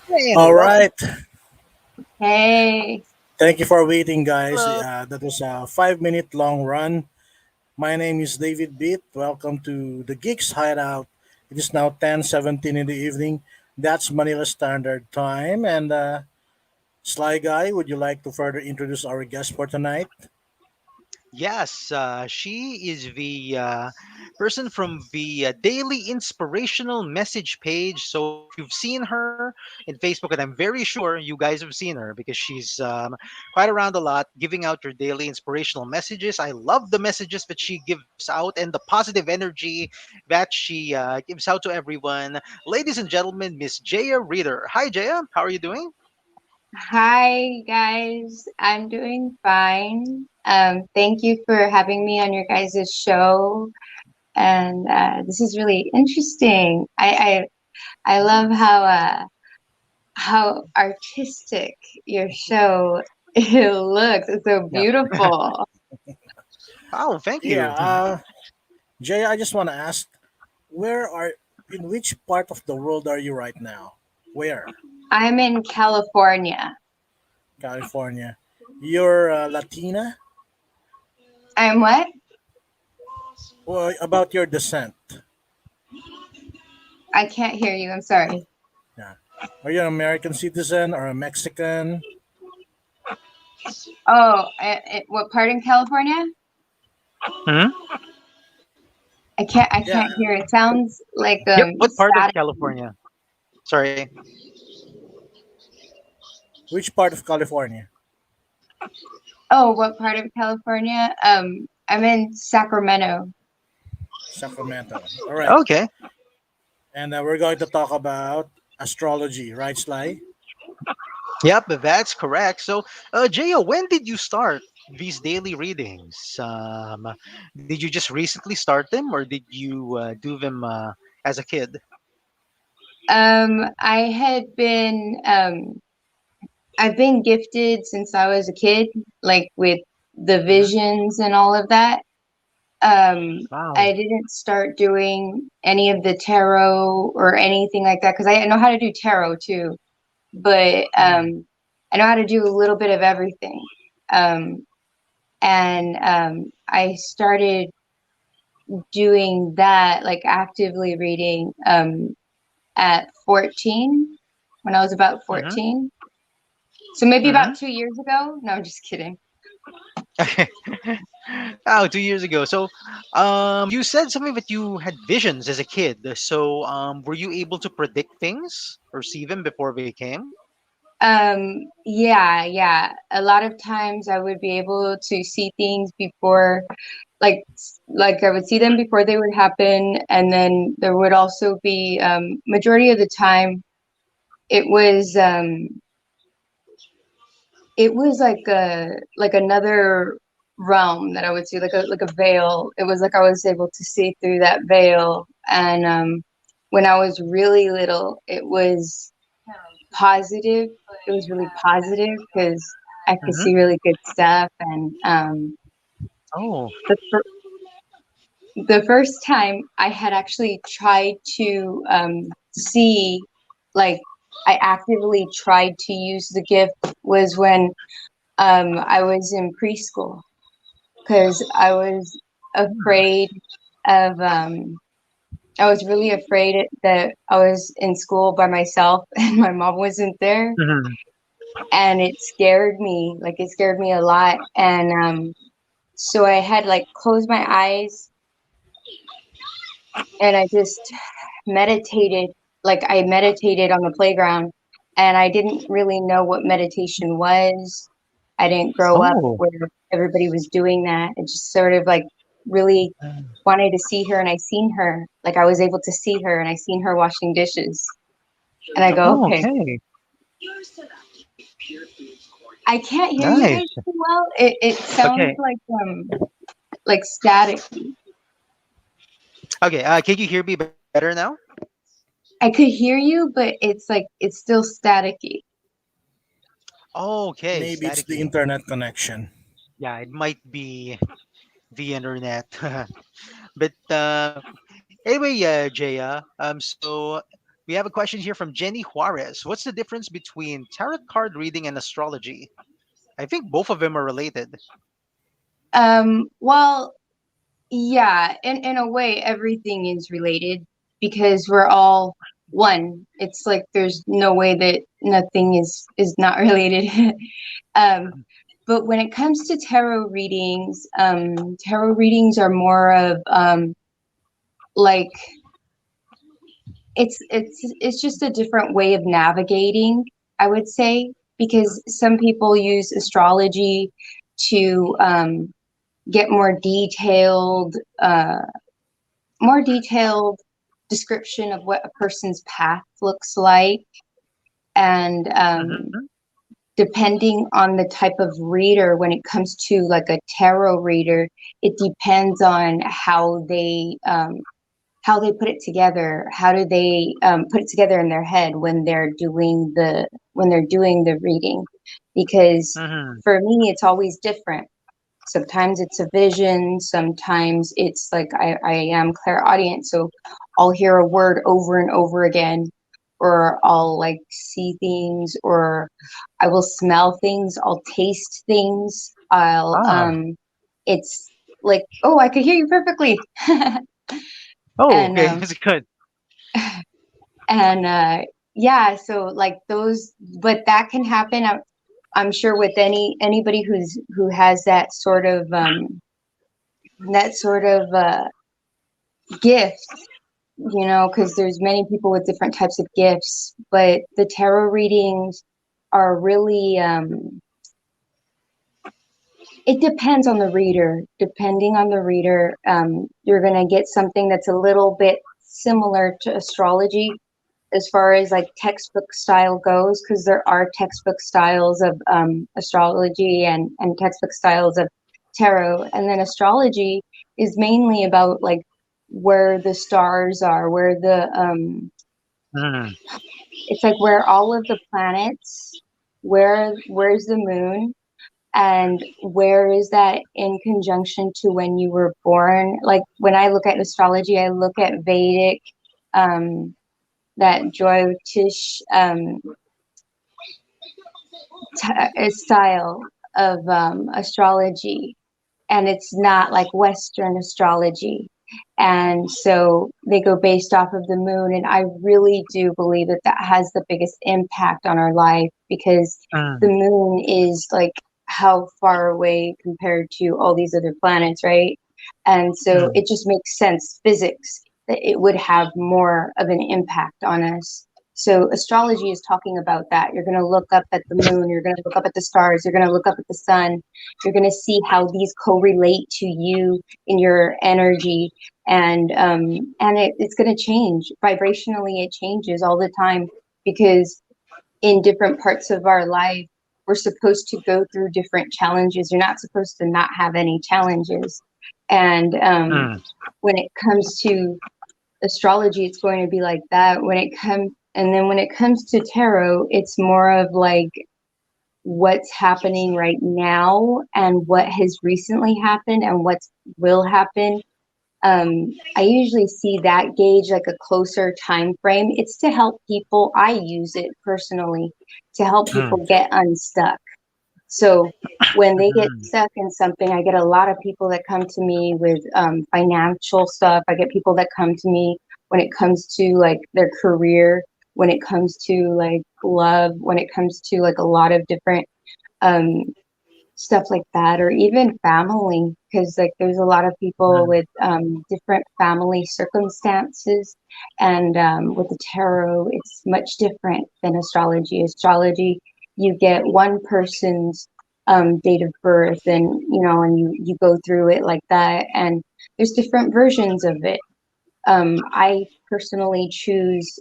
And All welcome. right. Hey, Thank you for waiting, guys. Hello. That was a 5 minute long run. My name is David Beat. Welcome to the Geeks Hideout. It is now 10:17 in the evening. That's Manila Standard Time. And Sly Guy, would you like to further introduce our guest for tonight? Yes, she is the person from the daily inspirational message page. So if you've seen her in Facebook, and I'm very sure you guys have seen her because she's quite around a lot, giving out your daily inspirational messages. I love the messages that she gives out and the positive energy that she gives out to everyone. Ladies and gentlemen, Miss Jeya Reader. Hi, Jeya. How are you doing? hi guys. I'm doing fine. Thank you for having me on your guys' show, and this is really interesting. I love how artistic your show it looks. It's so Yeah. beautiful. Oh, thank Yeah. you. Jay, I just want to ask, where are, in which part of the world are you right now? Where? I'm in California. California. You're Latina? I'm what? Well, about your descent. I can't hear you. I'm sorry. Yeah. Are you an American citizen or a Mexican? Oh, what part in California? Hmm. I Yeah. can't hear. It sounds like Yep. What part of static. California? Sorry. Which part of California? Oh, what part of California? I'm in Sacramento. Sacramento. All right. Okay. And we're going to talk about astrology, right, Sly? Yep, that's correct. So, Jaya, when did you start these daily readings? Did you just recently start them, or did you do them as a kid? I had been I've been gifted since I was a kid, like with the Mhm. visions and all of that. Wow. I didn't start doing any of the tarot or anything like that because I know how to do tarot too, but Mhm. I know how to do a little bit of everything. Um, and I started doing that, like actively reading, at 14, when I was about Hmm. 14. So maybe Hmm. about 2 years ago. No, I'm just kidding. Okay. Oh, 2 years ago. So, you said something that you had visions as a kid. So, were you able to predict things or see them before they came? Yeah, yeah. A lot of times I would be able to see things before, like I would see them before they would happen, and then there would also be majority of the time it was it was like another realm that I would see, like a veil. It was like I was able to see through that veil. And when I was really little, it was positive. It was really positive because I could Hmm. see really good stuff. And Oh. the fir- the first time I had actually tried to see, like, I actively tried to use the gift was when I was in preschool because I was afraid of I was really afraid that I was in school by myself and my mom wasn't there, Hmm. and it scared me, like it scared me a lot. And so I had like closed my eyes and I just meditated, like I meditated on the playground, and I didn't really know what meditation was. I didn't grow up Oh. where everybody was doing that. It just sort of like really wanted to see her, and I seen her. Like I was able to see her and I seen her washing dishes. And I go, Oh, okay. okay. I can't hear you guys Nice. too well. It sounds Okay. like static. Okay. Can you hear me better now? I could hear you, but it's like it's still staticky. Okay, Maybe it's the staticky. internet connection. Yeah, it might be the internet. But anyway, Jaya. So We have a question here from Jenny Juarez. What's the difference between tarot card reading and astrology? I think both of them are related. Well, yeah, in a way, everything is related because we're all one. It's like there's no way that nothing is not related. um, but when it comes to tarot readings are more of like it's just a different way of navigating, I would say, because some people use astrology to get more detailed description of what a person's path looks like, and Hmm. depending on the type of reader, when it comes to like a tarot reader, it depends on how they put it together. How do they put it together in their head when they're doing the reading? Because Hmm. for me, it's always different. Sometimes it's a vision. Sometimes it's like I am clairaudient, so I'll hear a word over and over again, or I'll like see things, or I will smell things. I'll taste things. I'll Ah. it's like, oh, I could hear you perfectly. Oh, and okay. That's good. and yeah, so like those, but that can happen. I'm sure with anybody who has that sort of gift, because there's many people with different types of gifts, but the tarot readings are really it depends on the reader. Depending on the reader, you're gonna get something that's a little bit similar to astrology as far as like textbook style goes, because there are textbook styles of astrology and textbook styles of tarot, and then astrology is mainly about like where the stars are, where the Mm. it's like where all of the planets, where's the moon, and where is that in conjunction to when you were born. Like when I look at astrology, I look at Vedic, um that Jyotish style of astrology, and it's not like Western astrology. And so they go based off of the moon, and I really do believe that that has the biggest impact on our life, because the Mm. moon is like how far away compared to all these other planets, right? And so Mm. it just makes sense, physics, that it would have more of an impact on us. So astrology is talking about that. You're going to look up at the moon, you're going to look up at the stars, you're going to look up at the sun, you're going to see how these correlate to you in your energy, and it's going to change vibrationally. It changes all the time, because in different parts of our life, we're supposed to go through different challenges. You're not supposed to not have any challenges. And Mm. when it comes to astrology, it's going to be like that. And then when it comes to tarot, it's more of like what's happening right now and what has recently happened and what will happen. I usually see that gauge like a closer time frame. It's to help people. I use it personally to help Mm. people get unstuck. So when they get Mhm. stuck in something, I get a lot of people that come to me with financial stuff. I get people that come to me when it comes to like their career, when it comes to like love, when it comes to like a lot of different um, stuff like that, or even family, because like there's a lot of people Mm. with different family circumstances, and with the tarot, it's much different than astrology. Astrology, you get one person's date of birth, and and you go through it like that, and there's different versions of it. I personally choose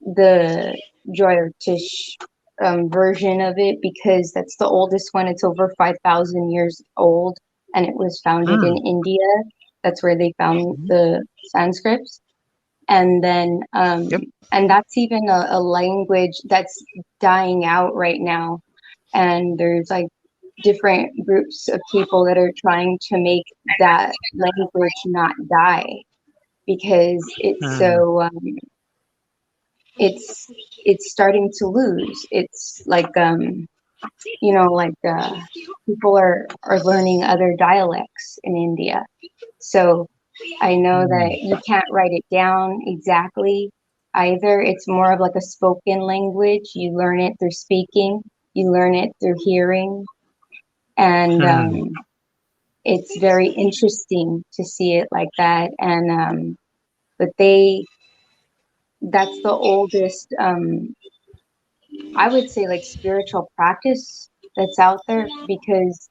the Jyotish version of it, because that's the oldest one. It's over 5,000 years old, and it was founded in Mm. India. That's where they found Mhm. the Sanskrits. And then, Yep. and that's even a language that's dying out right now. And there's like different groups of people that are trying to make that language not die, because it's Mm. so it's it's starting to lose. It's like like people are learning other dialects in India. So I know Mm. that you can't write it down exactly either. It's more of like a spoken language. You learn it through speaking, you learn it through hearing, and Hmm. it's very interesting to see it like that. And but they that's the oldest I would say like spiritual practice that's out there because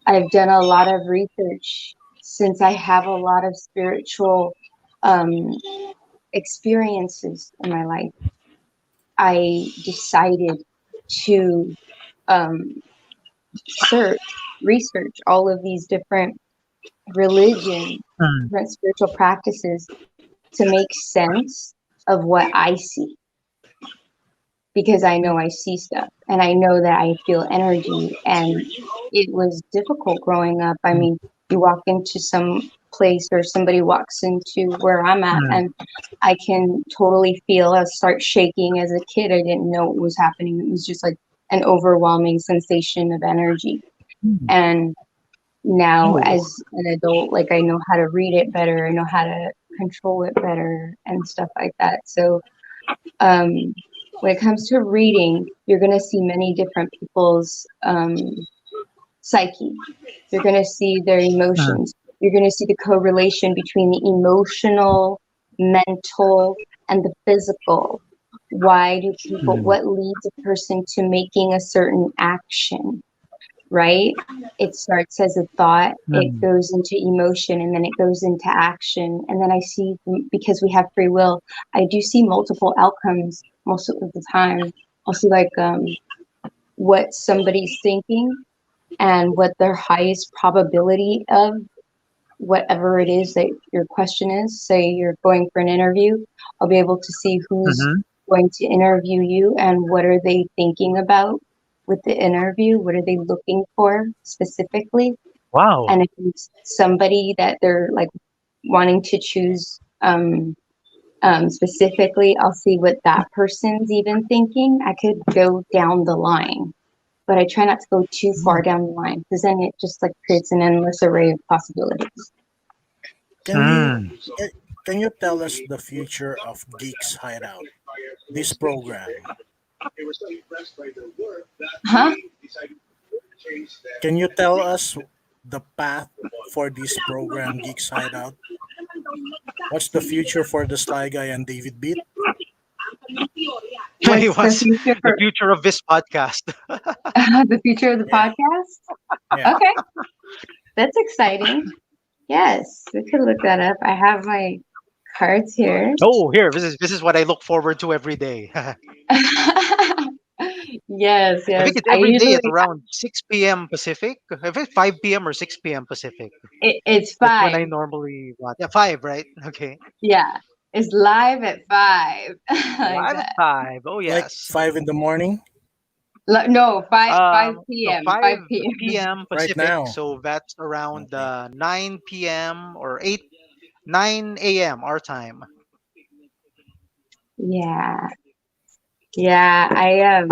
I've done a lot of research since I have a lot of spiritual um, experiences in my life. I decided to um, search, research all of these different religions, Hmm. different spiritual practices to make sense of what I see because I know I see stuff and I know that I feel energy. And it was difficult growing up. I mean, you walk into some place or somebody walks into where I'm at, Hmm. and I can totally feel us start shaking. As a kid, I didn't know what was happening. It was just like an overwhelming sensation of energy. Hmm. And now, Oh. as an adult, like I know how to read it better, I know how to control it better, and stuff like that. So, um, when it comes to reading, you're going to see many different people's psyche. You're going to see their Hmm. emotions. You're going to see the correlation between the emotional, mental, and the physical. Why do people, Hmm. what leads a person to making a certain action, right? It starts as a thought, it Hmm. goes into emotion, and then it goes into action. And then I see, because we have free will, I do see multiple outcomes most of the time. I'll see like what somebody's thinking and what their highest probability of whatever it is that your question is. Say you're going for an interview, I'll be able to see who's Hmm. going to interview you and what are they thinking about with the interview, what are they looking for specifically. Wow. And if it's somebody that they're like wanting to choose specifically, I'll see what that person's even thinking. I could go down the line, but I try not to go too far down the line because then it just like creates an endless array of possibilities. Can you Hmm. can can you tell us the future of Geeks Hideout? This program. Huh? Can you tell us the path for this program, Geeks Hideout? What's the future for the Sly Guy and David Beat? It What's the was future the for future of this podcast. the future of the Yeah, podcast? yeah. Okay, that's exciting. Yes, we could look that up. I have my cards here. Oh, here. This is what I look forward to every day. Yes, I yes. think it's I every day usually at around 6 p.m. Pacific. I think 5 p.m. or 6 p.m. Pacific. it's That's when five. I normally watch. Yeah, 5, right? Okay. Yeah, it's live at 5 like Live at that. 5. Oh, Like yes. 5 in the morning No, 5 No, p.m. 5 5 p.m. p.m. right Pacific. now. So that's around Okay. 9 p.m. or 9 a.m. our time. Yeah, yeah.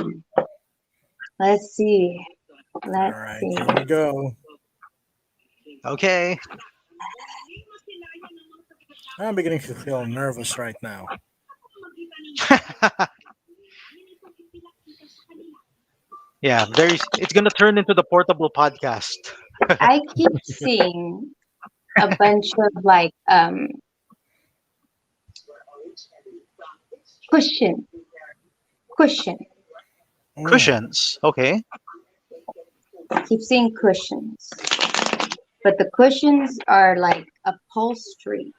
Let's see. All Let's right. see. Here we go. Okay. I'm beginning to feel nervous right now. Yeah, it's gonna turn into the portable podcast. I keep seeing a bunch of like cushion, cushion. Mm. Cushions. Okay. I keep seeing cushions, but the cushions are like upholstery.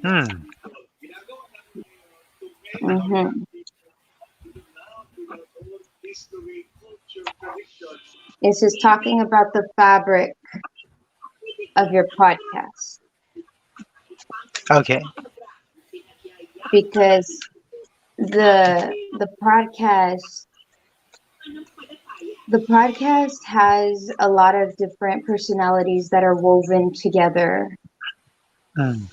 Hmm. hmm It's just talking about the fabric of your podcast Okay. because the podcast has a lot of different personalities that are woven together, Hmm.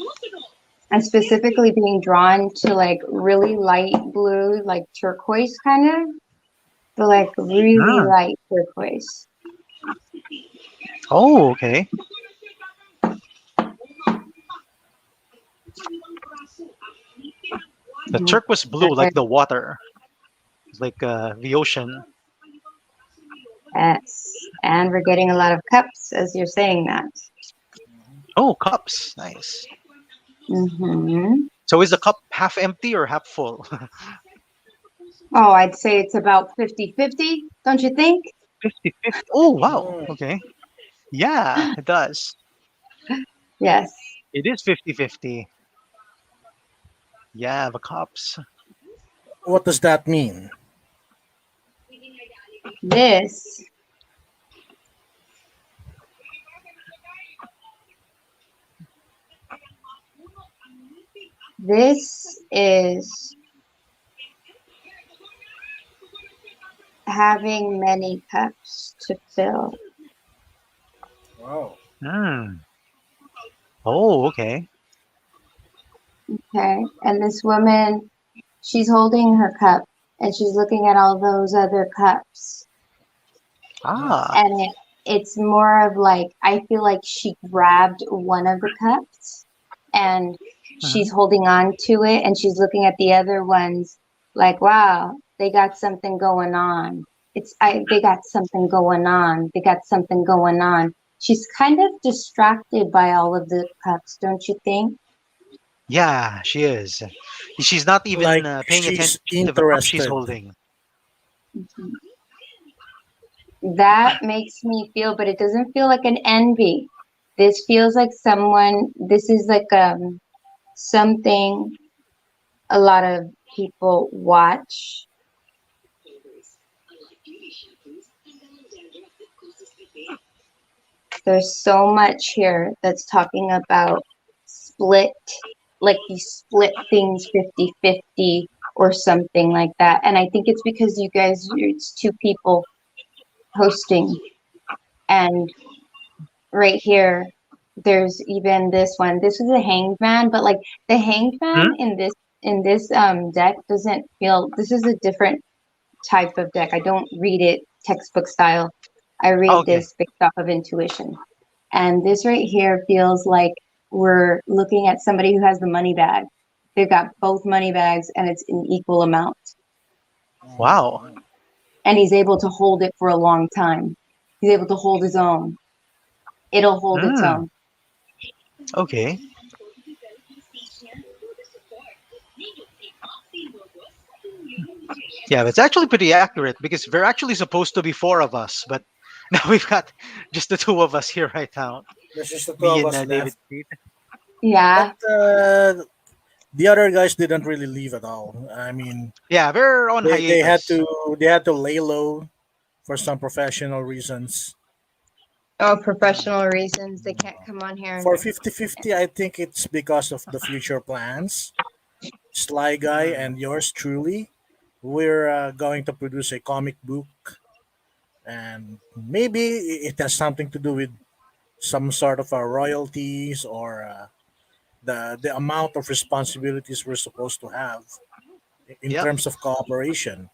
I'm specifically being drawn to like really light blue, like turquoise kind of, but like really Mm. light turquoise. Oh, okay. The Mhm. turquoise blue, like the water, like the ocean. Yes. And we're getting a lot of cups as you're saying that. Oh, cups. Nice. Hmm. So is the cup half empty or half full? Oh, I'd say it's about 50-50, don't you think? 50-50. Oh, wow. Mm. Okay. Yeah, it does. Yes. It is 50-50. Yeah, the cups. What does that mean? This this is having many cups to fill. Wow. Hmm. Oh, okay. Okay. And this woman, she's holding her cup and she's looking at all those other cups. Mm. Ah. And it's more of like, I feel like she grabbed one of the cups and Mhm. she's holding on to it and she's looking at the other ones like, wow, they got something going on. They got something going on. They got something going on. She's kind of distracted by all of the cups, don't you think? Yeah, she is. She's not even Like paying she's attention to the cup she's interested. holding. That makes me feel, but it doesn't feel like an envy. This feels like this is like something a lot of people watch. There's so much here that's talking about split, like you split things 50-50 or something like that. And I think it's because you guys, it's two people hosting. And right here, there's even this one. This is a hanged man, but like the hanged man Hmm? in this deck doesn't feel, this is a different type of deck. I don't read it textbook style. I read Okay. this based off of intuition. And this right here feels like we're looking at somebody who has the money bag. They've got both money bags and it's in equal amount. Wow. Mhm. And he's able to hold it for a long time. He's able to hold his own. It'll hold its Hmm. own. Okay. Yeah, it's actually pretty accurate because we're actually supposed to be four of us, but now we've got just the two of us here right now. There's just the two Me of and us David left. Pete. But Yeah. the other guys didn't really leave at all. I mean, Yeah, we're on they had hiatus. to lay low for some professional reasons. Oh, professional reasons. They can't come on here and For 50-50, I think it's because of the future plans. Sly Guy Hmm. and yours truly, we're going to produce a comic book, and maybe it has something to do with some sort of royalties or the amount of responsibilities we're supposed to have in Yep. terms of cooperation.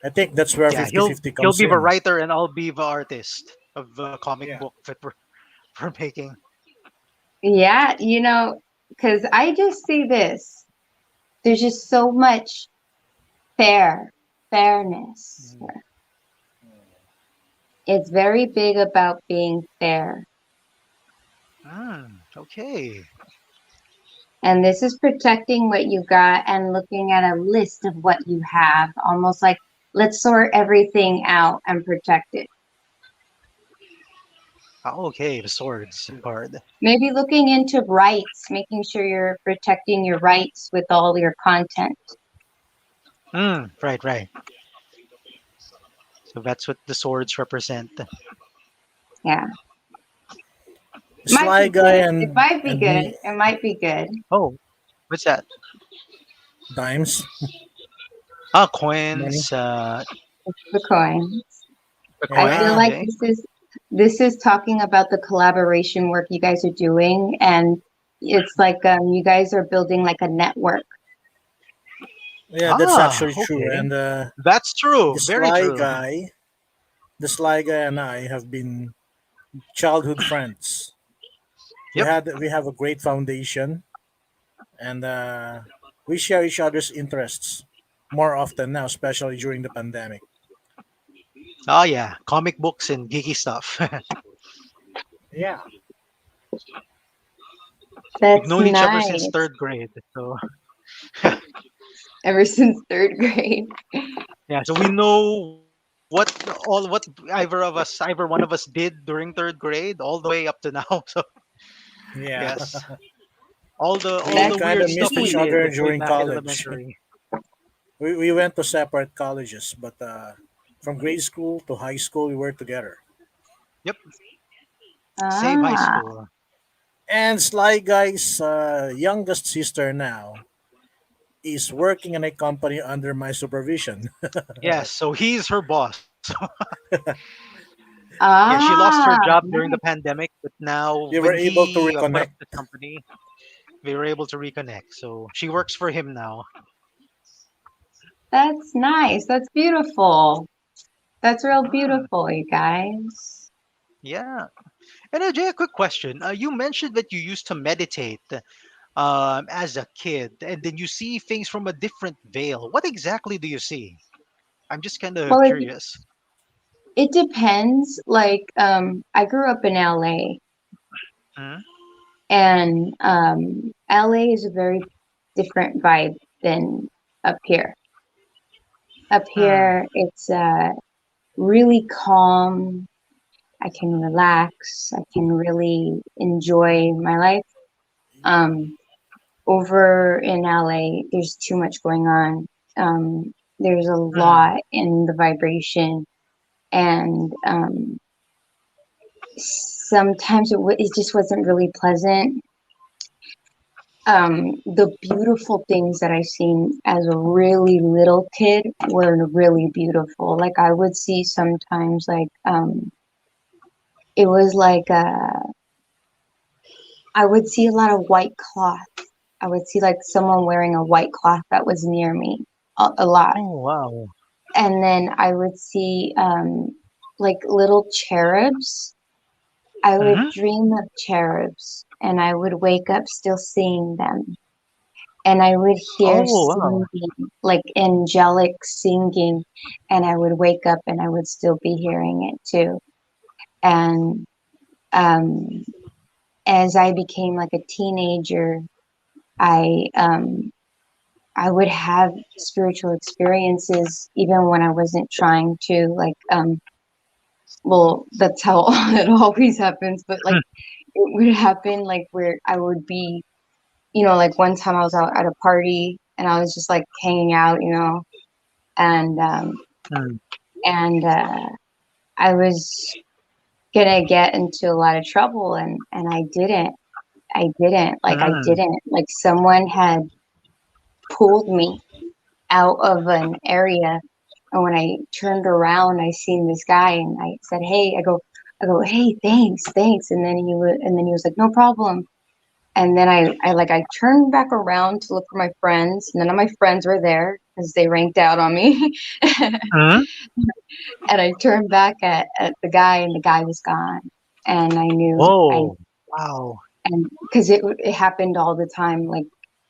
I think that's where Yeah, 50-50 he'll comes be the in. writer and I'll be the artist of the comic Yeah. book that we're making. yeah, because I just see this. There's just so much fairness. Mm. It's very big about being fair. Okay. And this is protecting what you got and looking at a list of what you have, almost like let's sort everything out and protect it. Okay, the swords card. Maybe looking into rights, making sure you're protecting your rights with all your content. Right, right. So that's what the swords represent. Yeah. Might Sly be Guy good. It might be and good. me, It might be good. Oh, what's that? Dimes, Ah, money. coins. It's the coin. The I coin. feel Yeah. like Okay. this is talking about the collaboration work you guys are doing and it's like you guys are building like a network. Yeah, that's Ah, actually true. okay. And That's true. the Very sly true. guy, the sly guy and I have been childhood friends. Yep. We have a great foundation, and we share each other's interests more often now, especially during the pandemic. Oh yeah, comic books and geeky stuff. Yeah. We've That's known each other since nice. third grade. So Ever since third grade. yeah, so we know what either one of us did during third grade all the way up to now. So Yeah. yes, all the we That's kind weird of stuff missed we each did other sweet. way during back in college. elementary. We went to separate colleges, but from grade school to high school, we were together. Yep, same high Ah, school. And Sly Guy's youngest sister now is working in a company under my supervision. Yes, so he's her boss. Yeah, she lost her job ah, during the pandemic, but now They when were able to he put up reconnect. the company, they were able to reconnect. So she works for him now. that's nice. That's beautiful. That's real Hmm. beautiful, you guys. Yeah. And Jay, a quick question. You mentioned that you used to meditate as a kid, and then you see things from a different veil. What exactly do you see? I'm just kind of Well, curious. it depends. Like, I grew up in LA, Hmm. and LA is a very different vibe than up here. Up Hmm. here, it's really calm. I can relax. I can really enjoy my life. Um, Over in LA, there's too much going on. There's a Hmm. lot in the vibration, and sometimes it just wasn't really pleasant. The beautiful things that I seen as a really little kid were really beautiful. Like I would see sometimes, like it was like I would see a lot of white cloth. I would see like someone wearing a white cloth that was near me a lot. Oh wow. And then I would see like little cherubs. I would Hmm. dream of cherubs and I would wake up still seeing them. And I would hear Oh wow. singing, like angelic singing, and I would wake up and I would still be hearing it too. And um, as I became like a teenager, I I would have spiritual experiences even when I wasn't trying to. Like, well, that's how it always happens. But like, it would happen like where I would be, like one time I was out at a party and I was just like hanging out, and Hmm. and I was gonna get into a lot of trouble, and I didn't. I Hmm. didn't. Like someone had pulled me out of an area. And when I turned around, I seen this guy, and I said, "Hey," "Hey, thanks." And then he was like, "No problem." And then I turned back around to look for my friends. None of my friends were there because they ranked out on me. Hmm. And I turned back at the guy, and the guy was gone. And I knew I Whoa. Wow. and because it happened all the time. Like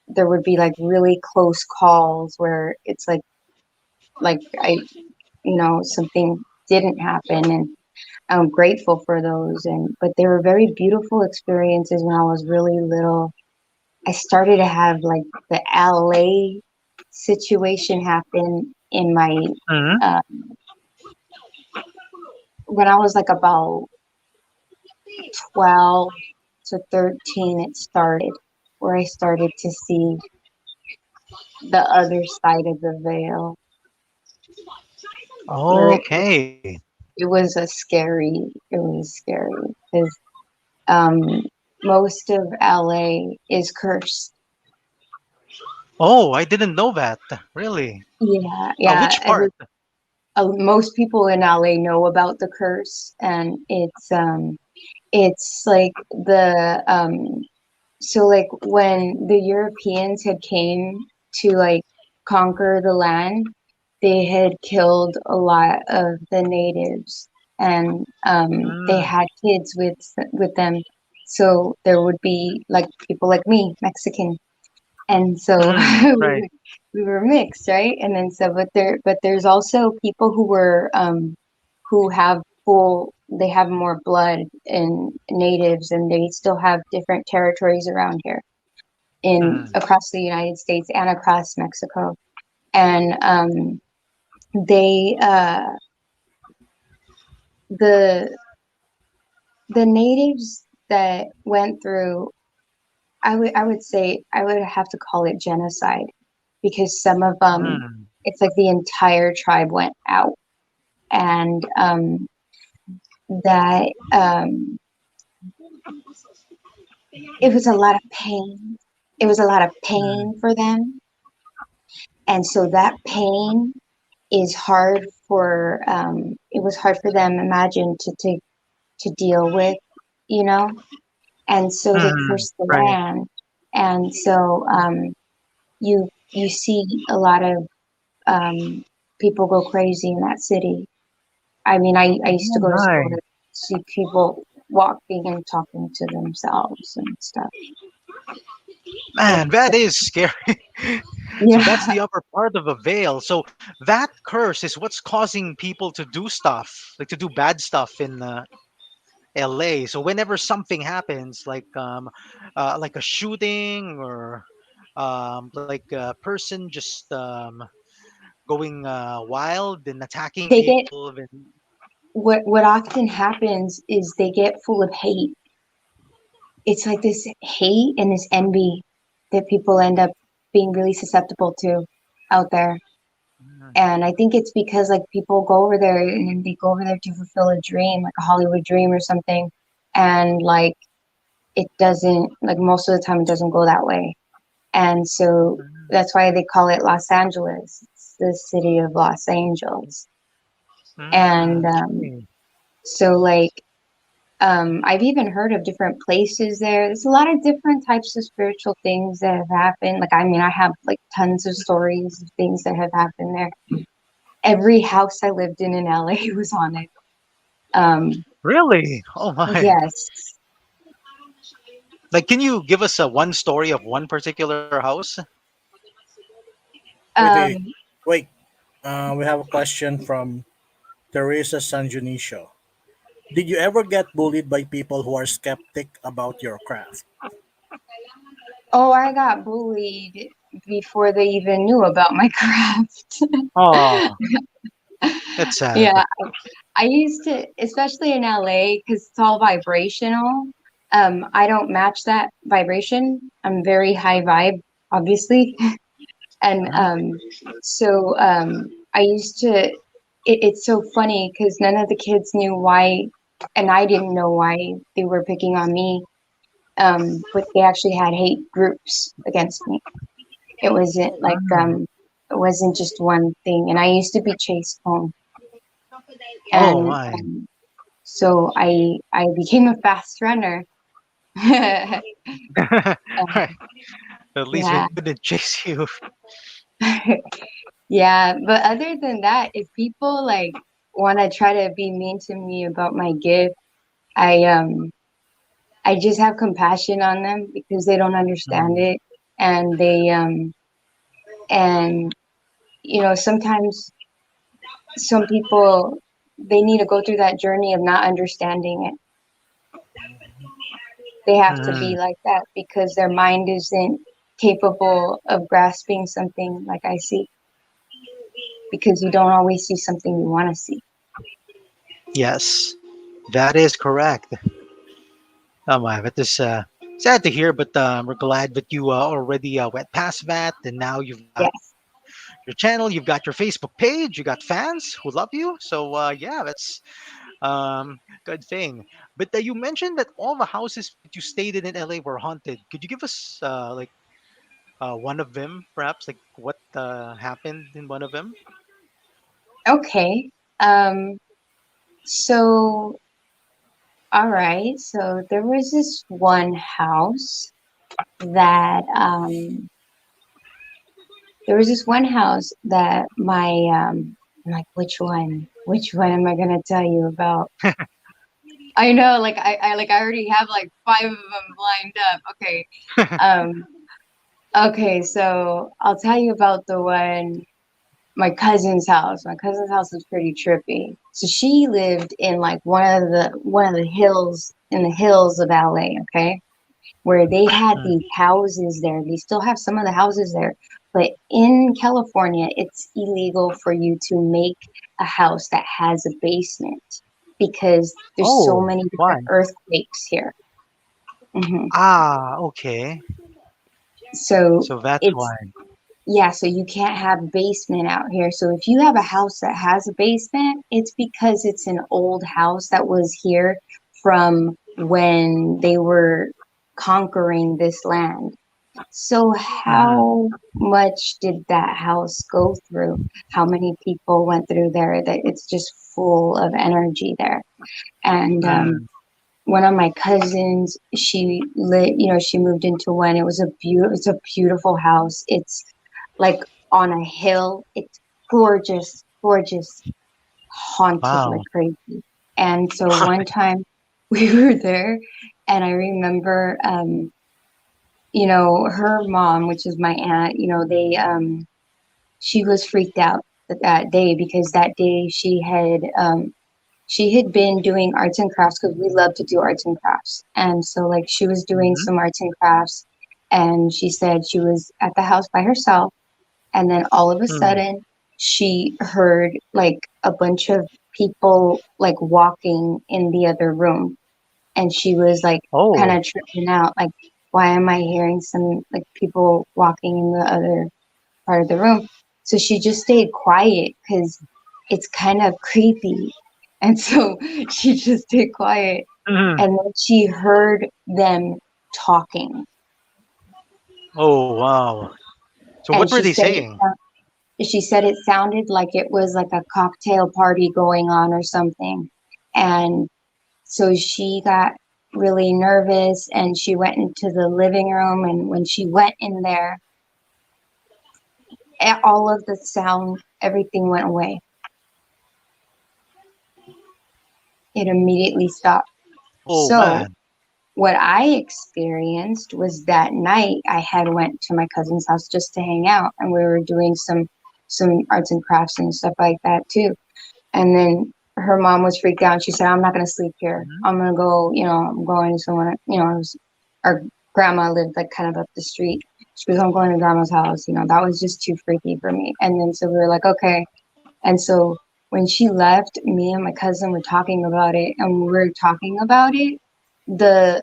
there would be like really close calls where it's like something didn't happen, and I'm grateful for those. And but they were very beautiful experiences when I was really little. I started to have like the LA situation happen in my Hmm. uh, when I was like about 12 to 13. It started where I started to see the other side of the veil, where Okay. it was scary because um, most of LA is cursed. Oh, I didn't know that. Really? Yeah, yeah. Which part? Most people in LA know about the curse, and it's like the so like when the Europeans had came to like conquer the land, they had killed a lot of the natives, and they Mm, had kids with them. So there would be like people like me, Mexican, and so right. we were mixed, right? And then so but there's also people who were who have full they have more blood in natives, and they still have different territories around here in Mm, across the United States and across Mexico. And they the the natives that went through, I would say I would have to call it genocide, because some of mm, it's like the entire tribe went out, and that it was a lot of pain. It was a lot of mm, pain for them, and so that pain is hard for it was hard for them, imagine, to deal with, you know. And so they mm, cursed the right. land, and so you see a lot of people go crazy in that city. I mean, I used to Oh go to school my. to see people walking and talking to themselves and stuff. Man, that is scary. So that's Yeah. the upper part of a veil. So that curse is what's causing people to do stuff, like to do bad stuff in LA. So whenever something happens, like a shooting or like a person just going wild and attacking They get people, then what often happens is they get full of hate. It's like this hate and this envy that people end up being really susceptible to out there. mm, And I think it's because like people go over there and they go over there to fulfill a dream, like a Hollywood dream or something. And like it doesn't, like most of the time it doesn't go that way. And so mm, that's why they call it Los Angeles. It's the city of Los Angeles. And okay. so like I've even heard of different places there. There's a lot of different types of spiritual things that have happened. Like, I mean, I have like tons of stories of things that have happened there. Every house I lived in LA was haunted. Um, Really? Oh my. yes. Like, can you give us a one story of one particular house? Wait, wait, Um, wait. We have a question from Teresa Sanjunicio. Did you ever get bullied by people who are skeptic about your craft? oh, I got bullied before they even knew about my craft. Oh, that's sad. Yeah, I used to, especially in LA, because it's all vibrational. I don't match that vibration. I'm very high vibe, obviously. And Mhm. so I used to, it's so funny because none of the kids knew why, and I didn't know why they were picking on me. But they actually had hate groups against me. It wasn't like, Mm. it wasn't just one thing. And I used to be chased home. Oh And my. so I became a fast runner. And Right. At least they yeah. couldn't chase you. Yeah, but other than that, if people like want to try to be mean to me about my gift, I I just have compassion on them because they don't understand Mm. it, and they and you know, sometimes some people, they need to go through that journey of not understanding it. They have to be Mm. like that because their mind isn't capable of grasping something like I see, because you don't always see something you want to see. Yes, that is correct. Oh my, that is sad to hear, but we're glad that you already went past that, and now you've got Yes. your channel, you've got your Facebook page, you got fans who love you. So yeah, that's good thing. But you mentioned that all the houses that you stayed in LA were haunted. Could you give us like one of them, perhaps, like what happened in one of them? Okay. Um, so, all right. So there was this one house. that there was this one house that I'm like, which one? Which one am I gonna tell you about? I know, like I already have like five of them lined up. Okay. Um, okay, so I'll tell you about the one my cousin's house. My cousin's house was pretty trippy. So she lived in like one of the hills in the hills of LA, okay? Where they had Mm. these houses there. They still have some of the houses there. But in California, it's illegal for you to make a house that has a basement because there's so Oh, many different why? earthquakes here. hmm Ah, okay. So So that's it's why. yeah, so you can't have basement out here. So if you have a house that has a basement, it's because it's an old house that was here from when they were conquering this land. So Hmm. how much did that house go through? How many people went through there? That it's just full of energy there. And Mm. one of my cousins, she moved into one. It's a beautiful house. It's like on a hill. It's gorgeous, gorgeous, haunted like Wow. crazy. And so one time we were there, and I remember, her mom, which is my aunt, she was freaked out that day because that day she had been doing arts and crafts because we love to do arts and crafts. And so, like, she was doing Hmm. some arts and crafts, and she said she was at the house by herself. And then all of a Mm. sudden, she heard like a bunch of people like walking in the other room. And she was like kind Oh. of tripping out, like, why am I hearing some like people walking in the other part of the room? So she just stayed quiet because it's kind of creepy. And so she just stayed quiet. Hmm. And then she heard them talking. Oh, wow. So what And were they saying? she said it sounded like it was like a cocktail party going on or something. And so she got really nervous and she went into the living room. And when she went in there, all of the sound, everything went away. It immediately stopped. Oh, So man. what I experienced was that night I had went to my cousin's house just to hang out, and we were doing some arts and crafts and stuff like that too. And then her mom was freaked out. She said, "I'm not gonna sleep here. Mhm. I'm gonna go. I'm going to someone. Our grandma lived like kind of up the street. She goes, I'm going to grandma's house. That was just too freaky for me. And then so we were like, okay. And so when she left, me and my cousin were talking about it, and we were talking about it. The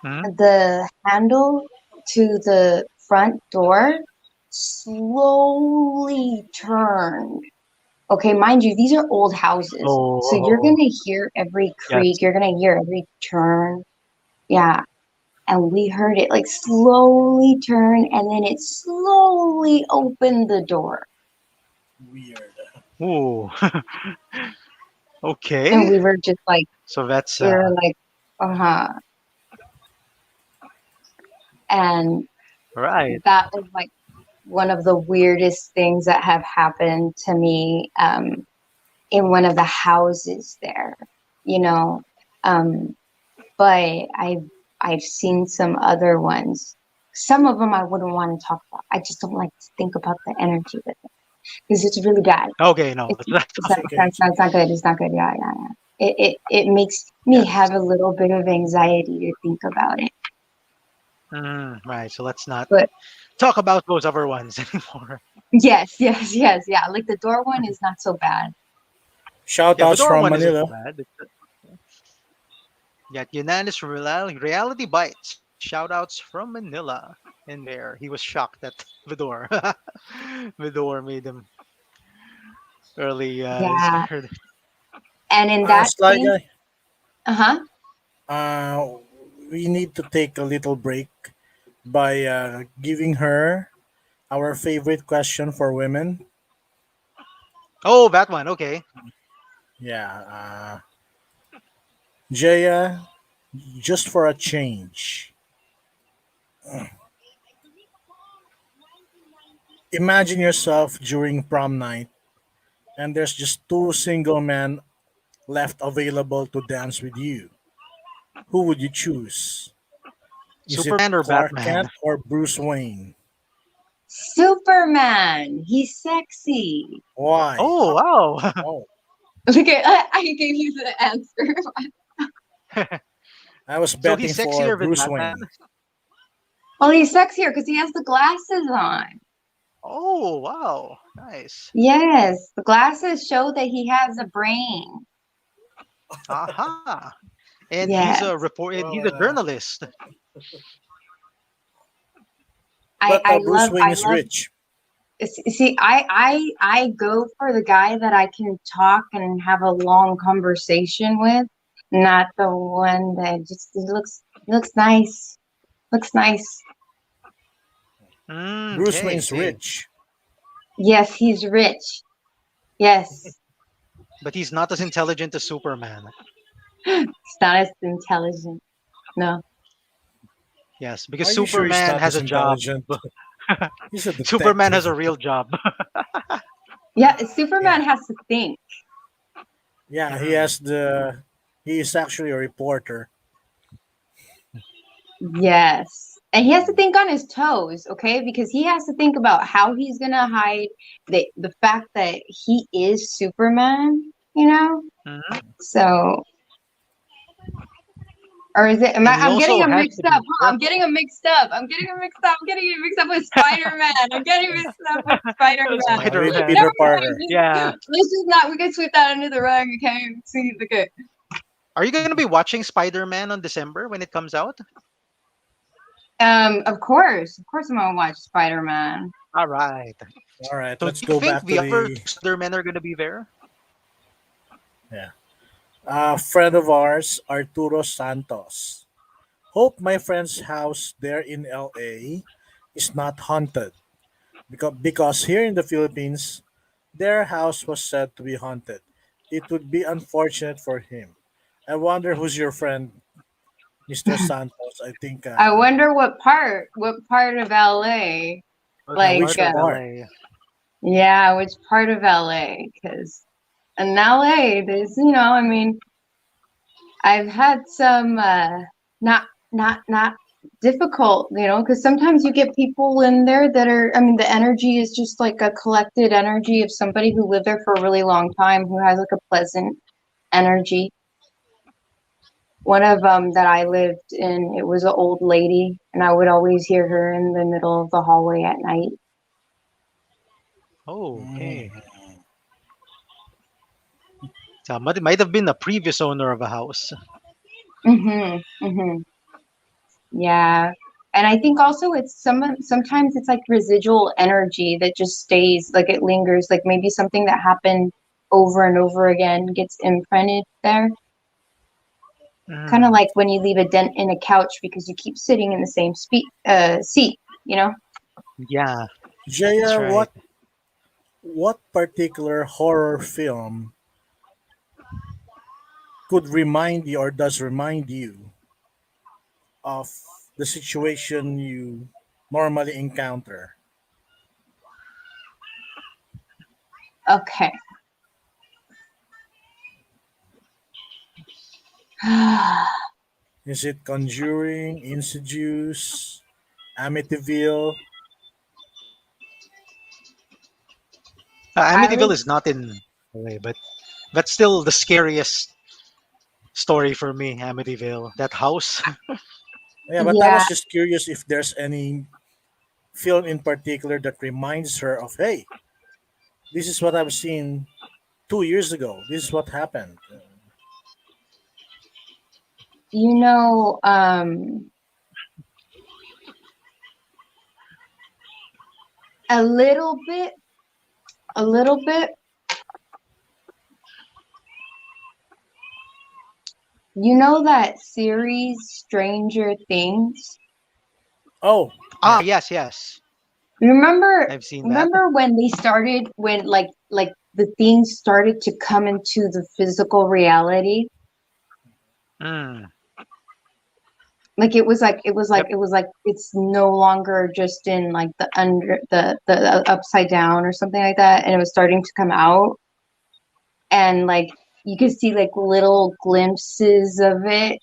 Mhm. the handle to the front door slowly turned. Okay, mind you, these are old houses. So you're Oh, gonna hear every creak, yes. you're gonna hear every turn. Yeah. And we heard it like slowly turn and then it slowly opened the door. Weird. Ooh. And Okay. we were just like, So that's we were like, uh-huh. And right. that was like one of the weirdest things that have happened to me in one of the houses there, you know. Um, but I've seen some other ones. Some of them I wouldn't want to talk about. I just don't like to think about the energy with it because it's really bad. Okay, no, It's, that's it's It's not, fine. it's okay. not, It's it's not, it's okay. not good. It's not good. Yeah, yeah, yeah. It makes me Yes. have a little bit of anxiety to think about it. Right. So let's not But talk about those other ones anymore. yes, yes, yes, yeah. Like the door one is not so bad. Shout Yeah, outs Fedora from one isn't Manila. bad. Yeah, Unanimous Reality Bites. Shout outs from Manila. In there. He was shocked at Vidor. Vidor made him early Yeah. heard. And in that Sly same, guy, uh-huh. uh, we need to take a little break by giving her our favorite question for women. Oh, that one. Okay. Yeah, Jaya, just for a change. Imagine yourself during prom night, and there's just two single men left available to dance with you. Who would you choose? Is it Superman or Clark Batman? Kent or Bruce Wayne? Superman. He's sexy. Why? Oh wow. Oh, Okay, I gave you the answer. I was So he's betting for sexier than Bruce Batman. Wayne. Well, he's sexier because he has the glasses on. Oh wow, nice. Yes, the glasses show that he has a brain. Aha. And he's a Yes, report. He's a Well, journalist. but Bruce Wayne I is love. rich. See, I go for the guy that I can talk and have a long conversation with, not the one that just looks nice. Looks nice. Bruce Okay, Wayne's okay. rich. Yes, he's rich. Yes, But he's not as intelligent as Superman. he's not as intelligent. No. Yes, because Are you sure he's Superman not has as a job. intelligent? He's a Superman has detective. a real job. Yeah, Yeah, Superman has to think. yeah. He Mhm. has the. He is actually a reporter. Yes. And he has to think on his toes, okay? Because he has to think about how he's gonna hide the fact that he is Superman, you know? Mhm. So, or is it? And he I'm getting also them has mixed to up. be Huh? I'm getting careful. them mixed up. I'm getting it mixed up with Spider-Man. I'm getting mixed up with Spider-Man. With Spider-Man. Peter Never mind. Parker. Yeah. Let's just not. We can sweep that under the rug. Okay. See. Okay. Are you going to be watching Spider-Man on December when it comes out? Of course, I'm gonna watch Spider-Man. All right. All right, So let's do you go think back the to other the. two Spider-Men are going to be there? Yeah. Friend of ours, Arturo Santos. Hope my friend's house there in LA is not haunted. Because here in the Philippines, their house was said to be haunted. It would be unfortunate for him. I wonder who's your friend, Mr. Santos. I think, I wonder what part of LA, yeah, Which like, which part of part? LA? yeah, which part of LA? Because in LA, I mean, I've had some not difficult, because sometimes you get people in there that are, I mean, the energy is just like a collected energy of somebody who lived there for a really long time who has like a pleasant energy. One of them that I lived in, it was an old lady, and I would always hear her in the middle of the hallway at night. Oh, okay. Mhm. So might have been a previous owner of a house. Mhm. Mhm. Yeah. And I think also sometimes it's like residual energy that just stays, like it lingers, like maybe something that happened over and over again gets imprinted there. Kind of Mm, like when you leave a dent in a couch because you keep sitting in the same seat, you know? yeah, that's Jaya, right. what particular horror film could remind you or does remind you of the situation you normally encounter? Okay. Is it Conjuring, Insidious, Amityville? I Amityville would, is not in LA, but that's still the scariest story for me. Amityville, that house. Yeah, but I yeah, was just curious if there's any film in particular that reminds her of, hey, this is what I've seen 2 years ago. This is what happened. you know, a little bit, a little bit. You know that series Stranger Things? Oh, Ah, yeah. yes, yes, Remember I've seen that. remember when they started when like the things started to come into the physical reality? Mm, Yep. it's no longer just in like the upside down or something like that, and it was starting to come out, and like you could see like little glimpses of it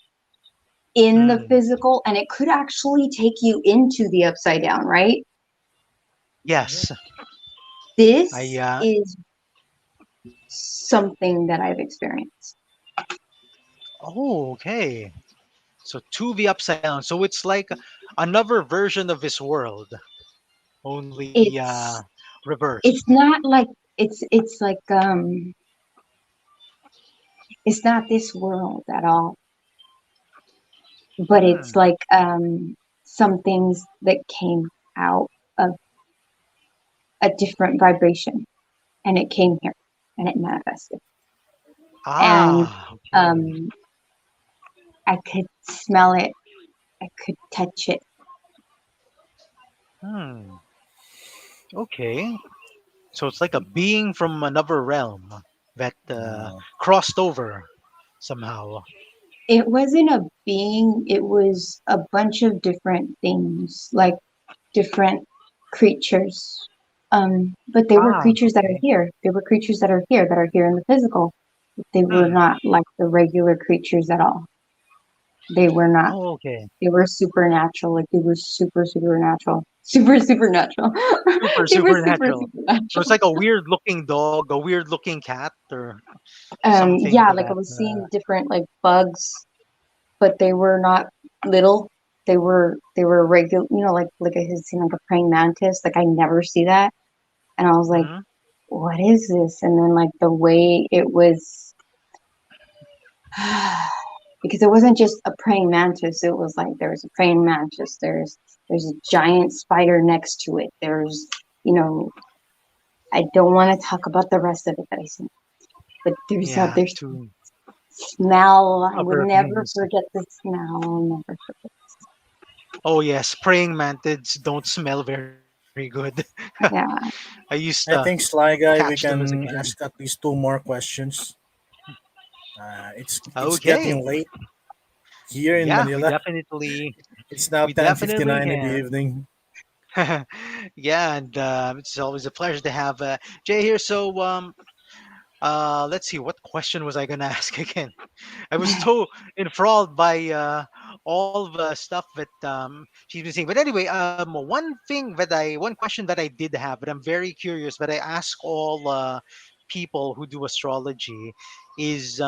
in the Mm. physical, and it could actually take you into the upside down, right? Mhm. Yes. I This is something that I've experienced. Oh, okay. So to the upside down. So it's like another version of this world, only It's reversed. it's not like it's like it's not this world at all, but it's Hmm. like some things that came out of a different vibration, and it came here and it manifested, and Ah, okay. um I could smell it, I could touch it. Hmm. Okay. So it's like a being from another realm that crossed over somehow. It wasn't a being, it was a bunch of different things, like different creatures. But they were Ah, creatures that are okay. here. They were creatures that are here in the physical. They were Hmm. not like the regular creatures at all. They were not. Oh, okay. They were supernatural. Like they were supernatural. Supernatural. Super They were supernatural. So it's supernatural. like a weird looking dog, a weird looking cat, or something Yeah, to like I that. was seeing different like bugs, but they were not little. They were regular, like I had seen like a praying mantis. Like I never see that. And I was like, Hmm. what is this? And then like the way it was, because it wasn't just a praying mantis. It was like there's a praying mantis. There's a giant spider next to it. There's, you know, I don't want to talk about the rest of it that I see, but Yeah, there's to smell. I would other never things. forget the smell. I'll never forget. Oh yes, praying mantids don't smell very good. Yeah. I used to I think, Sly Guy, catch we them as a can kid. ask at least two more questions. It's Okay. getting late here in Yeah, Manila. It's now we definitely 10:59 in the can. evening. Yeah, and it's always a pleasure to have Jay here. So let's see, what question was I gonna ask again? I was so enthralled by all the stuff that she's been saying. But anyway, one question that I did have, but I'm very curious, but I ask all people who do astrology, is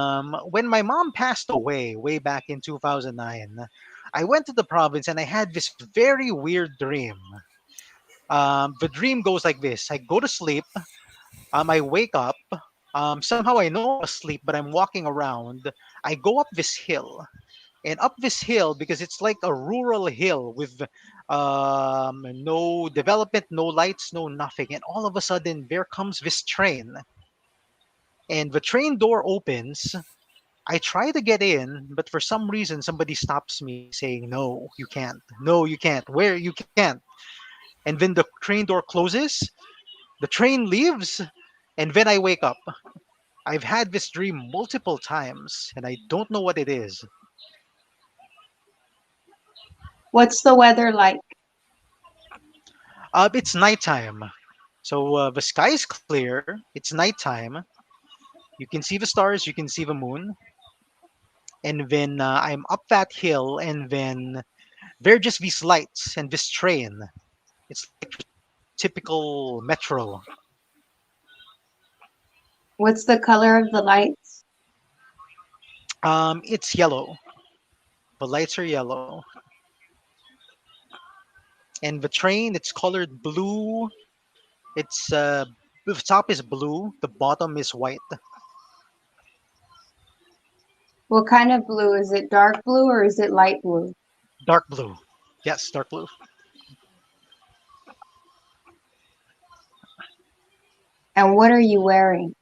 when my mom passed away way back in 2009, I went to the province and I had this very weird dream. The dream goes like this: I go to sleep, I wake up. Somehow I know I'm asleep, but I'm walking around. I go up this hill, and up this hill, because it's like a rural hill with no development, no lights, no nothing. And all of a sudden, there comes this train, and the train door opens. I try to get in, but for some reason, somebody stops me saying, "No, you can't. No, you can't. Where you can't." And then the train door closes. The train leaves, and then I wake up. I've had this dream multiple times, and I don't know what it is. What's the weather like? It's nighttime. So the sky is clear. It's nighttime. You can see the stars. You can see the moon. And then I'm up that hill, and then there are just these lights and this train. It's like your typical metro. What's the color of the lights? It's yellow. The lights are yellow, and the train, it's colored blue. It's the top is blue. The bottom is white. What kind of blue? Is it dark blue or is it light blue? Dark blue. Yes, dark blue. And what are you wearing?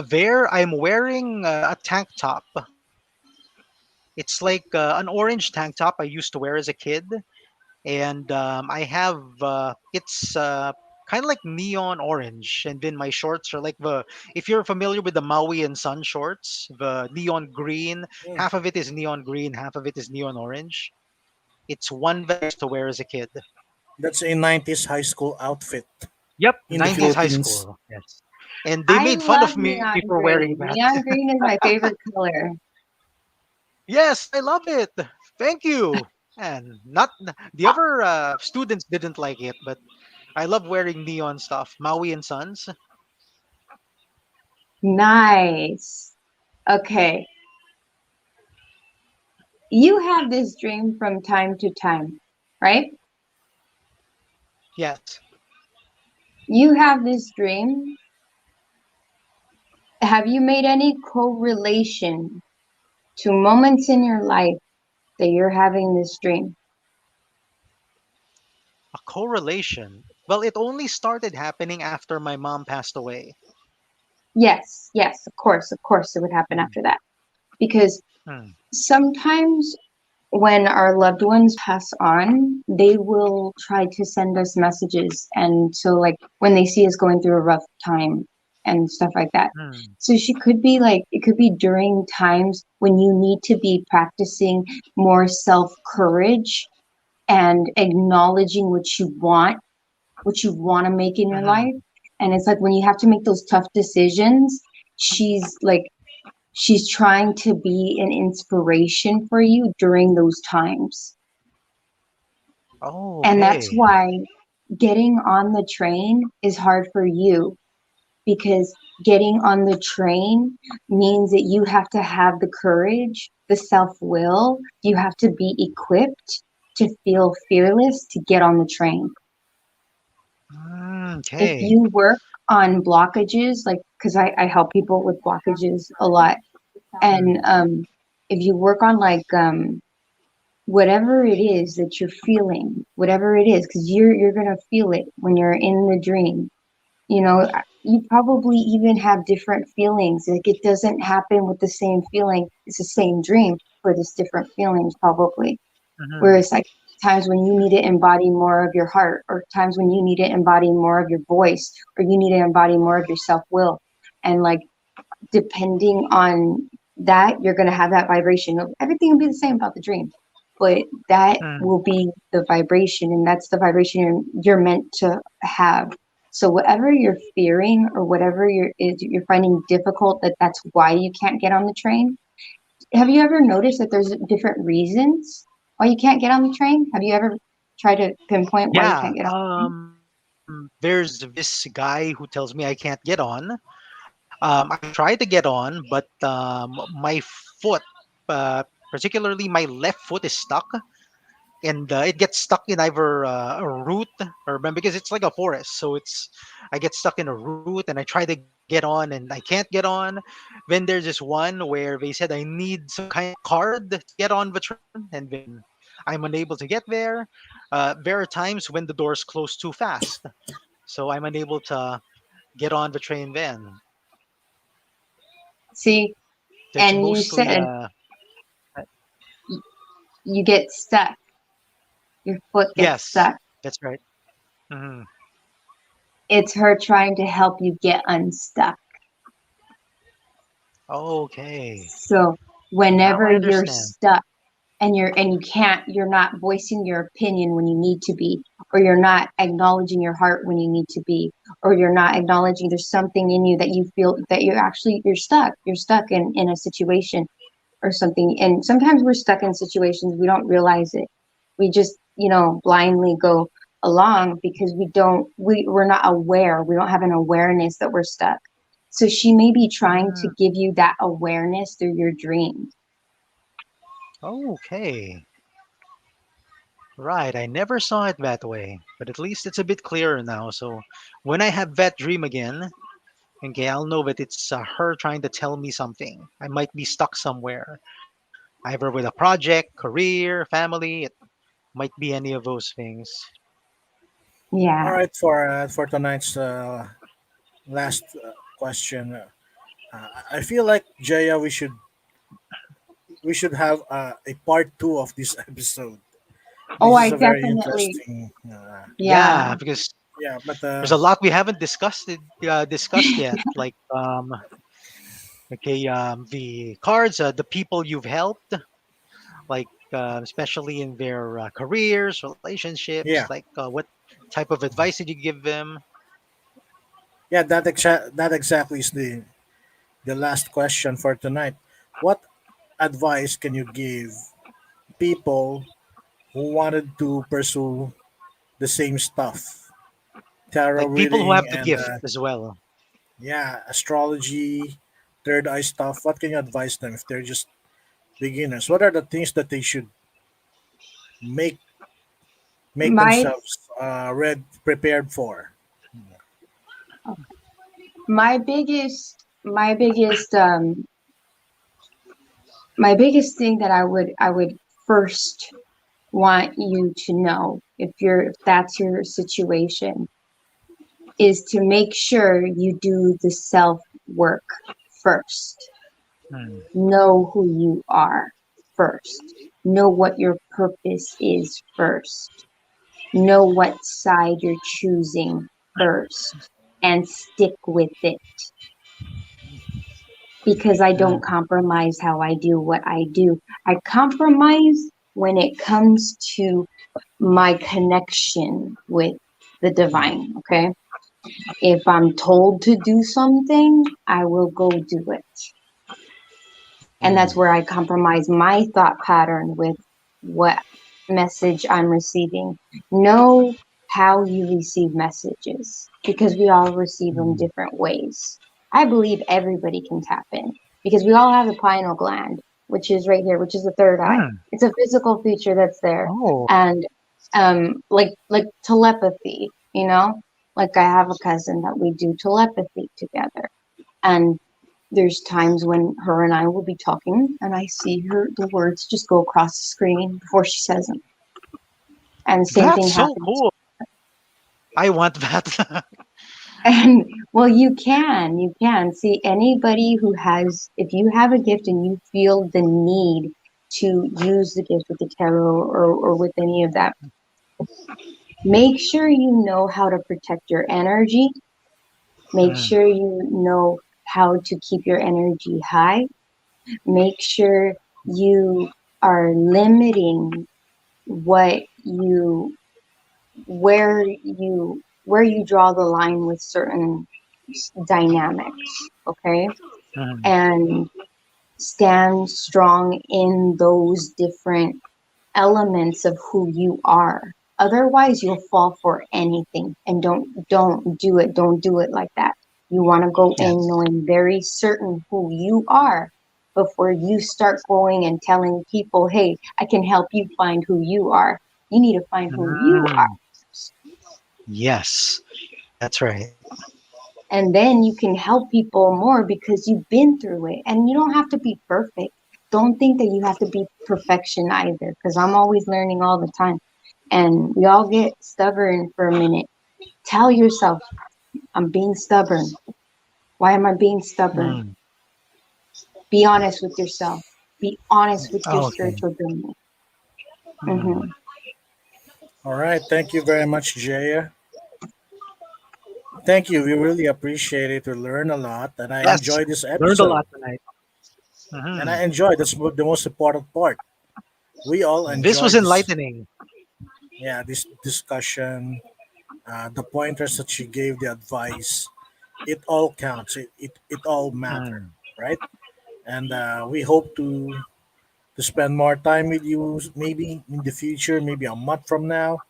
There, I'm wearing a tank top. It's like an orange tank top I used to wear as a kid, and I have it's kind of like neon orange, and then my shorts are like the, if you're familiar with the Maui and Sun shorts, the neon green. Mm, Half of it is neon green, half of it is neon orange. It's one that I used to wear as a kid. that's a 90s high school outfit Yep, in the 90s high Philippines. school. Yes, and they I made fun love of me for neon wearing green. that. Neon green is my favorite color. Yes, I love it. Thank you. And not the other students didn't like it, but I love wearing neon stuff. Maui and Sons. Nice. Okay. You have this dream from time to time, right? Yes. You have this dream. Have you made any correlation to moments in your life that you're having this dream? A correlation. Well, it only started happening after my mom passed away. Yes, yes, of course, it would happen Mm, after that. Because mm, sometimes when our loved ones pass on, they will try to send us messages. And so, like, when they see us going through a rough time and stuff like that. mm, So, she could be like, it could be during times when you need to be practicing more self courage and acknowledging what you want to make in your mhm. life. And it's like when you have to make those tough decisions, she's like, she's trying to be an inspiration for you during those times. Oh, And that's okay. why getting on the train is hard for you because getting on the train means that you have to have the courage, the self will, you have to be equipped to feel fearless to get on the train. If Okay. you work on blockages, like, because I help people with blockages a lot, and Mm, if you work on like whatever it is that you're feeling, whatever it is, because you're gonna feel it when you're in the dream. You know, you probably even have different feelings. Like it doesn't happen with the same feeling. It's the same dream, but it's different feelings probably. mhm, Whereas like times when you need to embody more of your heart, or times when you need to embody more of your voice, or you need to embody more of your self will, and like depending on that, you're going to have that vibration. Everything will be the same about the dream, but that mm, will be the vibration, and that's the vibration you're meant to have. So whatever you're fearing or whatever you're finding difficult, that's why you can't get on the train. Have you ever noticed that there's different reasons why you can't get on the train? Have you ever tried to pinpoint why you yeah. can't get on the train? There's this guy who tells me I can't get on. I try to get on, but my foot, particularly my left foot, is stuck, and it gets stuck in either a root or because it's like a forest, so it's, I get stuck in a root, and I try to get on and I can't get on. Then there's this one where they said I need some kind of card to get on the train, and then I'm unable to get there. There are times when the doors close too fast, so I'm unable to get on the train then. See, That's and you mostly said you get stuck. Your foot gets yes, stuck. that's right. Hmm. It's her trying to help you get unstuck. Okay, So now whenever I you're understand. stuck and you can't, you're not voicing your opinion when you need to be, or you're not acknowledging your heart when you need to be, or you're not acknowledging there's something in you that you feel that you're stuck. You're stuck in a situation or something. And sometimes we're stuck in situations we don't realize it. We just, blindly go along because we're not aware. We don't have an awareness that we're stuck. So she may be trying to Mm, give you that awareness through your dreams. okay. Right, I never saw it that way, but at least it's a bit clearer now. So when I have that dream again, okay, I'll know that it's her trying to tell me something. I might be stuck somewhere, either with a project, career, family. It might be any of those things. All Yeah. right, for tonight's last question, I feel like Jaya, we should have a part two of this episode. Oh, This I is a very definitely, interesting. yeah. Yeah, because Yeah, but There's a lot we haven't discussed yet, like okay, the cards, the people you've helped, like especially in their careers, relationships, yeah, like what type of advice did you give them? yeah. That exactly is the last question for tonight. What advice can you give people who wanted to pursue the same stuff? Tarot Like people who reading have the and gift as well. yeah, astrology, third eye stuff. What can you advise them if they're just beginners? What are the things that they should make make My themselves prepared for? my biggest thing that I would first want you to know, if that's your situation, is to make sure you do the self work first. Hmm. Know who you are first. Know what your purpose is first. Know what side you're choosing first and stick with it, because I don't Hmm. compromise how I do what I do. I compromise when it comes to my connection with the Hmm. divine, okay? If I'm told to do something, I will go do it. And Hmm. that's where I compromise my thought pattern with what message I'm receiving. Know how you receive messages, because we all receive them Hmm. different ways. I believe everybody can tap in because we all have the pineal gland, which is right here, which is the third eye. Hmm. It's a physical feature that's there. Oh. And like telepathy, like I have a cousin that we do telepathy together. And there's times when her and I will be talking and I see the words just go across the screen before she says them. And same That's thing so happens. cool. I want that. And well, you can see anybody who has, if you have a gift and you feel the need to use the gift with the tarot or with any of that, make sure you know how to protect your energy. Make Hmm. sure you know how to keep your energy high. Make sure you are limiting what you where you draw the line with certain dynamics, okay? Hmm. And stand strong in those different elements of who you are. Otherwise you'll fall for anything, and don't do it like that. You want to go in Yes. knowing very certain who you are before you start going and telling people, hey, I can help you find who you are. You need to find who you are, Mm. Yes. That's right. and then you can help people more because you've been through it. And you don't have to be perfect. Don't think that you have to be perfection either, because I'm always learning all the time. And we all get stubborn for a minute. Tell yourself, I'm being stubborn. Why am I being stubborn? Mm. Be honest with yourself. Be honest with your Oh, okay. spiritual journey. Mm. Hmm. All right, thank you very much, Jaya. Thank you. We really appreciate it. We learn a lot, and I Yes. enjoyed this Learned a episode. lot tonight. And Hmm. I enjoyed the most important part. We all This was enjoyed this. enlightening. Yeah, this discussion, the pointers that she gave, the advice. It all counts. It all matter, Mm. right? And we hope to spend more time with you, maybe in the future, maybe a month from now.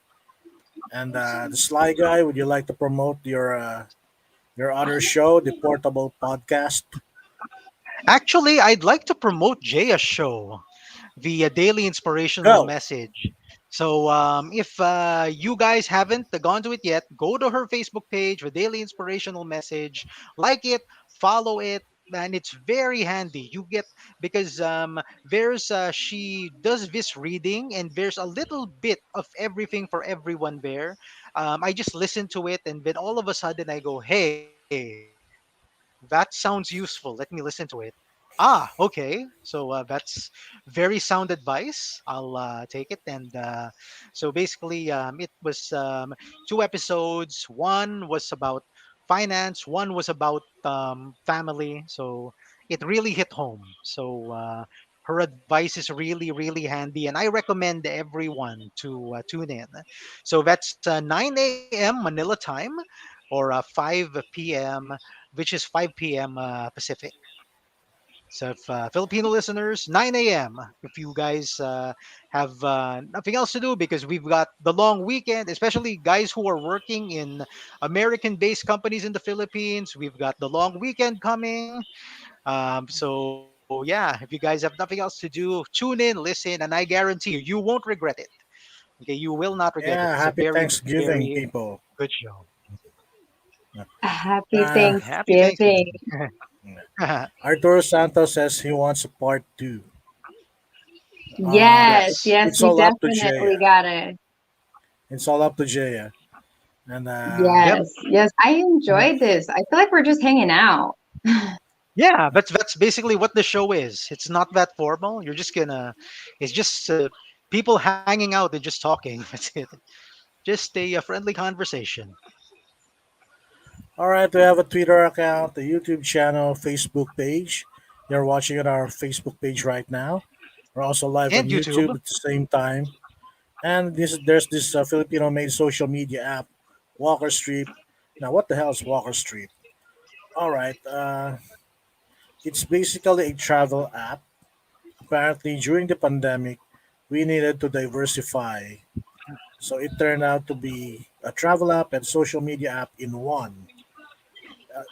And the Sly Guy, would you like to promote your other show, the Portable Podcast? Actually, I'd like to promote Jaya's show, the Daily Inspirational Go. Message. So, if you guys haven't gone to it yet, go to her Facebook page, the Daily Inspirational Message, like it, follow it. And it's very handy. You get because there's she does this reading, and there's a little bit of everything for everyone there. I just listen to it, and then all of a sudden I go, "Hey, that sounds useful. Let me listen to it." Okay. So that's very sound advice. I'll take it. And so basically, it was 2 episodes. One was about finance. One was about family. So it really hit home. So her advice is really, really handy, and I recommend everyone to tune in. So that's 9 a.m. Manila time, or 5 p.m., which is 5 p.m. Pacific. So, if, Filipino listeners, 9 a.m. If you guys have nothing else to do because we've got the long weekend, especially guys who are working in American based companies in the Philippines, we've got the long weekend coming. So, yeah, if you guys have nothing else to do, tune in, listen, and I guarantee you, you won't regret it. Okay, you will not regret it. Yeah, It's a happy very, Thanksgiving, very people. good show. Happy Uh, Happy Thanksgiving. Thanksgiving. Arturo Santos says he wants a part two. Uh, Yes, Yes. yes, it's we all up to definitely Jeya. gotta. It's all up to Jeya. And Yep. Yes, yes, I enjoyed this. I feel like we're just hanging out. Yeah, that's basically what the show is. It's not that formal. It's just people hanging out and just talking. That's it. Just a friendly conversation. all right, we have a Twitter account, a YouTube channel, Facebook page. You're watching at our Facebook page right now. We're also live on And YouTube YouTube. at the same time. And there's this Filipino-made social media app, Walker Street. Now, what the hell is Walker Street? All right, it's basically a travel app. Apparently, during the pandemic, we needed to diversify. So it turned out to be a travel app and social media app in one.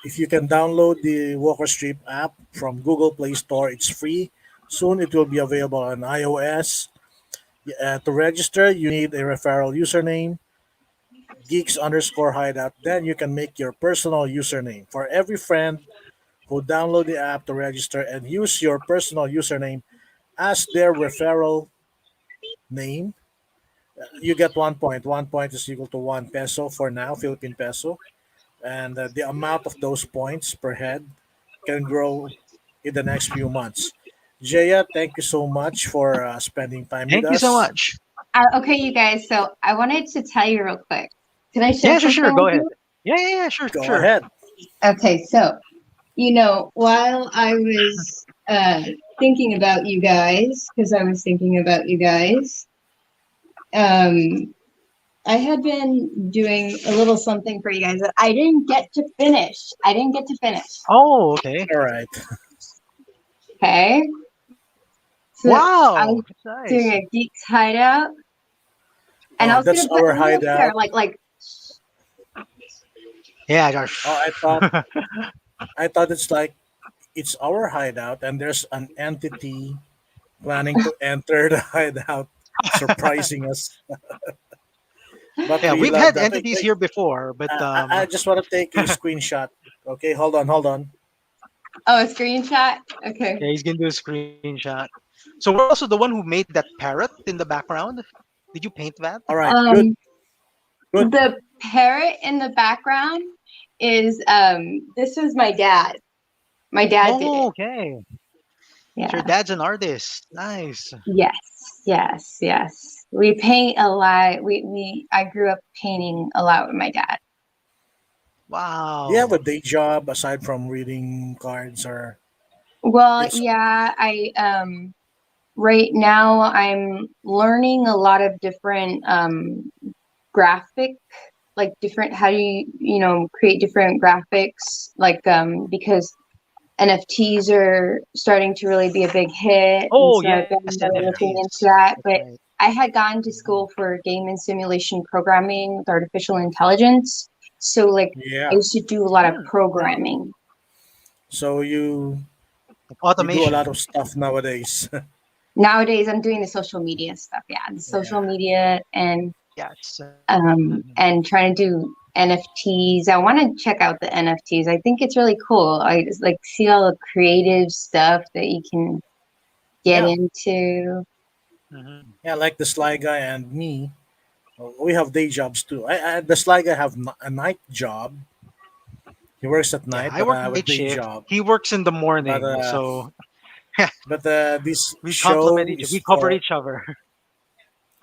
If you can download the Walker Street app from Google Play Store, it's free. Soon it will be available on iOS. To register, you need a referral username, geeks underscore hideout. Then you can make your personal username. For every friend who download the app to register and use your personal username as their referral name, you get 1 point. 1 point is equal to 1 peso for now, Philippine peso. And the amount of those points per head can grow in the next few months. Jaya, thank you so much for spending time with Thank you so us. much. Okay, you guys. So I wanted to tell you real quick. Can I share Yeah, sure, sure. something Go with ahead. you? Yeah, sure, Go sure. ahead. Okay, so while I was thinking about you guys, because I was thinking about you guys, um, I had been doing a little something for you guys that I didn't get to finish. I didn't get to finish. Oh, okay. All right. Okay, so I Wow, was that's doing nice. a geeks hideout, and I was That's gonna put our a link there, hideout. like Yeah, Oh, Josh. I thought it's like it's our hideout, and there's an entity planning to enter the hideout, surprising us. But Yeah, we we've love had that. Wait, entities wait. here before, but I just want to take a screenshot. Okay, hold on. oh, a screenshot. Okay. yeah, he's gonna do a screenshot. So we're also the one who made that parrot in the background. Did you paint that? All right, good, Um, good. the parrot in the background is this was my dad. My dad did Oh, it. okay. So your Yeah. dad's an artist. Nice. Yes. Yes. Yes. We paint a lot. We I grew up painting a lot with my dad. Do you have Wow. a day job aside from reading cards, or Well, it's yeah, I right now I'm learning a lot of different graphic, like different, how do you create different graphics, like because NFTs are starting to really be a big hit, and Oh, so I've yes, been really looking NFTs. into that. That's But right. I had gone to Mhm. school for game and simulation programming with artificial intelligence, so like I yeah. used to do a lot of Hmm. programming. So you do a lot Automation. of stuff nowadays. Nowadays, I'm doing the social media stuff. Yeah, the social Yeah. media and Yes. and trying to do NFTs. I want to check out the NFTs. I think it's really cool. I just like see all the creative stuff that you can get Yeah. into. Mhm. Yeah, like the Sly Guy and me. We have day jobs too. The Sly Guy have a night job. He works at Yeah, night, I but I work have a night day shift. job. He works in the But morning, so But this We complement show each. is We cover for, each other.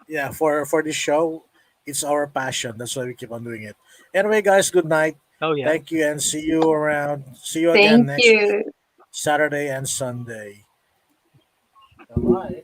yeah, for this show, it's our passion. That's why we keep on doing it. Anyway, guys, good night. Oh yeah. Thank you, and see you around. See you again Thank next you. Saturday and Sunday. Bye bye.